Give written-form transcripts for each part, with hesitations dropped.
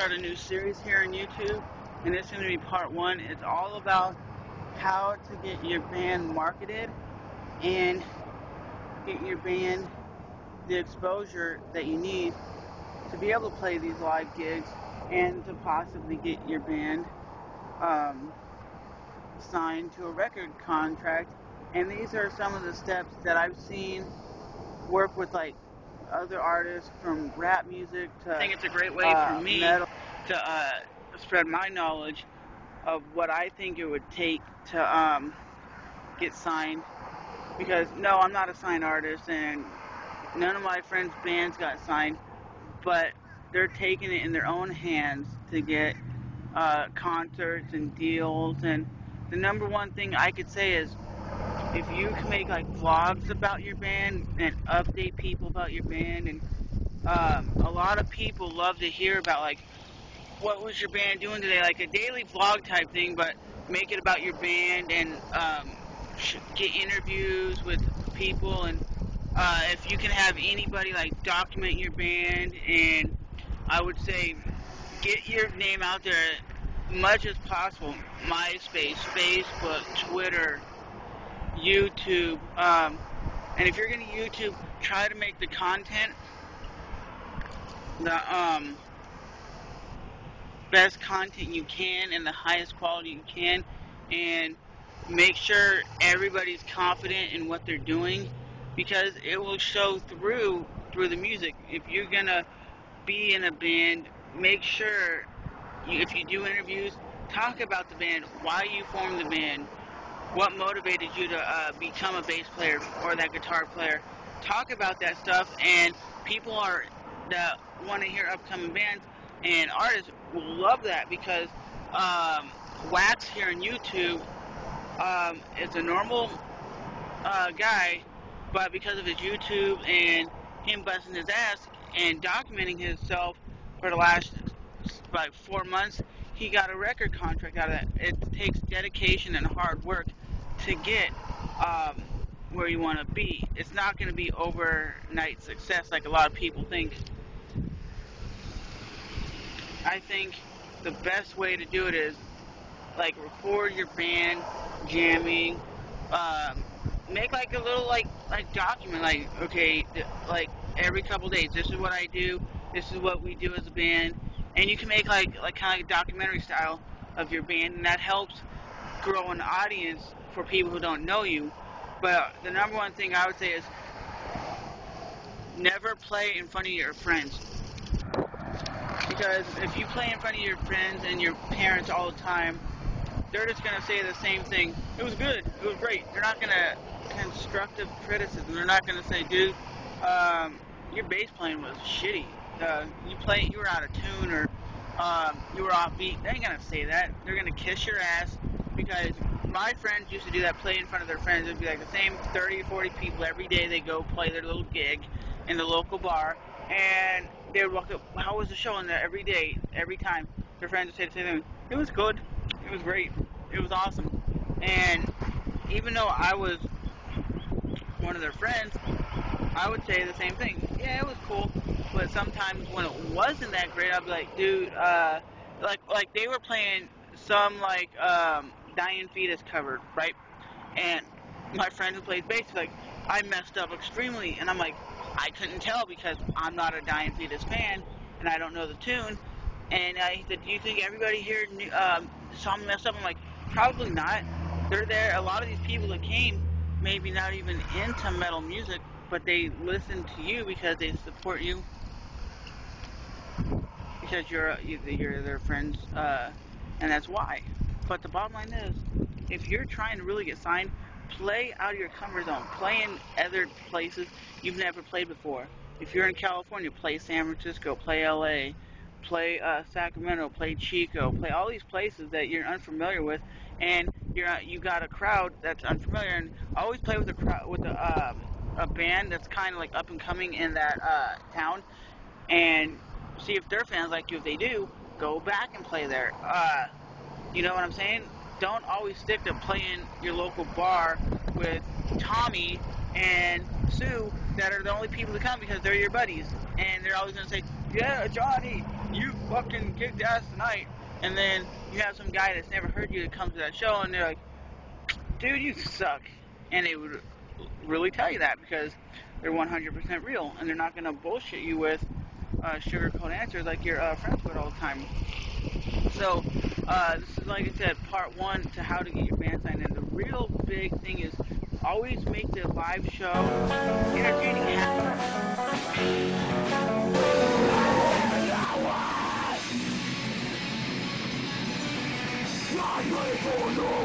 start a new series here on YouTube, and this is going to be part one. It's all about how to get your band marketed and get your band the exposure that you need to be able to play these live gigs and to possibly get your band signed to a record contract. And these are some of the steps that I've seen work with like other artists, from rap music to, I think it's a great way for me metal, to spread my knowledge of what I think it would take to get signed. Because no, I'm not a signed artist, and none of my friends' bands got signed, but they're taking it in their own hands to get concerts and deals. And the number one thing I could say is, if you can make like vlogs about your band and update people about your band, and a lot of people love to hear about like, what was your band doing today, like a daily vlog type thing, but make it about your band and get interviews with people. And if you can have anybody like document your band, and I would say get your name out there as much as possible. MySpace, Facebook, Twitter, YouTube, and if you're going to YouTube, try to make the content the best content you can and the highest quality you can, and make sure everybody's confident in what they're doing, because it will show through the music. If you're going to be in a band, make sure if you do interviews, talk about the band, why you formed the band, what motivated you to become a bass player or that guitar player. Talk about that stuff, and people that want to hear upcoming bands and artists will love that, because Wax here on YouTube is a normal guy, but because of his YouTube and him busting his ass and documenting himself for the last like 4 months, he got a record contract out of that. It takes dedication and hard work to get where you want to be. It's not going to be overnight success like a lot of people think. I think the best way to do it is like record your band jamming, make like a little like document, like, okay, like every couple days, this is what I do, this is what we do as a band. And you can make like kind of like a documentary style of your band, and that helps grow an audience for people who don't know you. But the number one thing I would say is never play in front of your friends. Because if you play in front of your friends and your parents all the time, they're just going to say the same thing. It was good. It was great. They're not going to constructive criticism. They're not going to say, dude, your bass playing was shitty. You were out of tune, or you were off beat. They ain't going to say that. They're going to kiss your ass, because my friends used to do that, play in front of their friends. It would be like the same 30 or 40 people every day. They go play their little gig in the local bar, and they would walk up, how was the show? And every day, every time, their friends would say the same thing. It was good. It was great. It was awesome. And even though I was one of their friends, I would say the same thing. Yeah, it was cool. But sometimes when it wasn't that great, I'd be like, dude, like they were playing some like Dying Fetus cover, right? And my friend who plays bass was like, I messed up extremely. And I'm like, I couldn't tell because I'm not a Dying Fetus fan and I don't know the tune. And he said, do you think everybody here saw me mess up? I'm like, probably not. They're there. A lot of these people that came, maybe not even into metal music, but they listen to you because they support you, because you're their friends, and that's why. But the bottom line is, if you're trying to really get signed, play out of your comfort zone. Play in other places you've never played before. If you're in California, play San Francisco, play LA, play Sacramento, play Chico, play all these places that you're unfamiliar with, and you got a crowd that's unfamiliar. And always play with a crowd, with a band that's kind of like up and coming in that town, and see if their fans like you. If they do, go back and play there. You know what I'm saying? Don't always stick to playing your local bar with Tommy and Sue that are the only people that come because they're your buddies, and they're always going to say, yeah, Johnny, you fucking kicked ass tonight. And then you have some guy that's never heard you that comes to that show, and they're like, dude, you suck. And they would really tell you that because they're 100% real, and they're not going to bullshit you with sugarcoat answers like your friends would all the time. So, this is, like I said, part one to how to get your band signed. And the real big thing is always make the live show entertaining.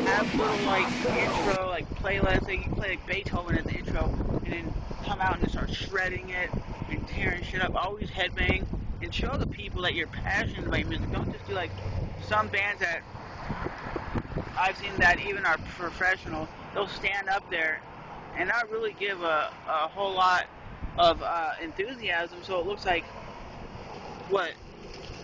Have little like intro, like playlists. Like you play like Beethoven at the intro, and then come out and start shredding it and tearing shit up. Always headbang and show the people that you're passionate about your music. Don't just do like some bands that I've seen that even are professional. They'll stand up there and not really give a whole lot of enthusiasm. So it looks like what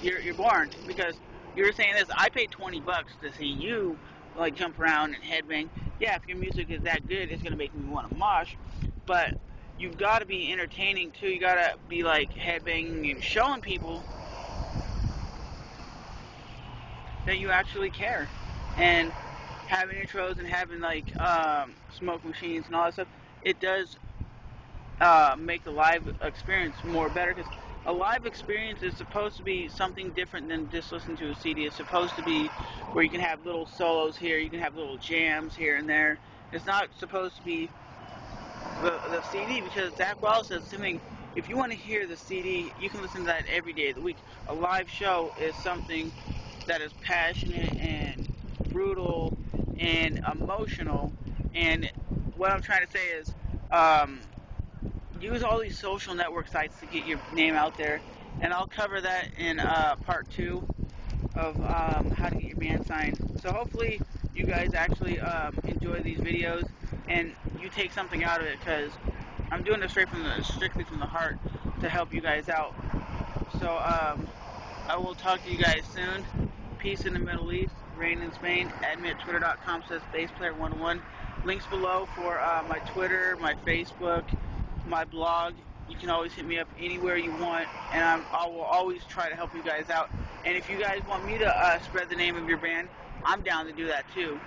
you're born because you're saying this. I paid $20 to see you like jump around and headbang. Yeah, if your music is that good, it's gonna make me want to mosh. But you've got to be entertaining too. You gotta be like headbanging and showing people that you actually care. And having intros and having like smoke machines and all that stuff, it does make the live experience more better because a live experience is supposed to be something different than just listening to a CD. It's supposed to be where you can have little solos here, you can have little jams here and there. It's not supposed to be the CD because Zach Wells says something. If you want to hear the CD, you can listen to that every day of the week. A live show is something that is passionate and brutal and emotional. And what I'm trying to say is, use all these social network sites to get your name out there. And I'll cover that in part two of how to get your band signed. So hopefully you guys actually enjoy these videos and you take something out of it because I'm doing this strictly from the heart to help you guys out. So I will talk to you guys soon. Peace in the Middle East, rain in Spain. Admit twitter.com/bassplayer101. Links below for my Twitter, my Facebook, my blog. You can always hit me up anywhere you want, and I will always try to help you guys out. And if you guys want me to spread the name of your band, I'm down to do that too.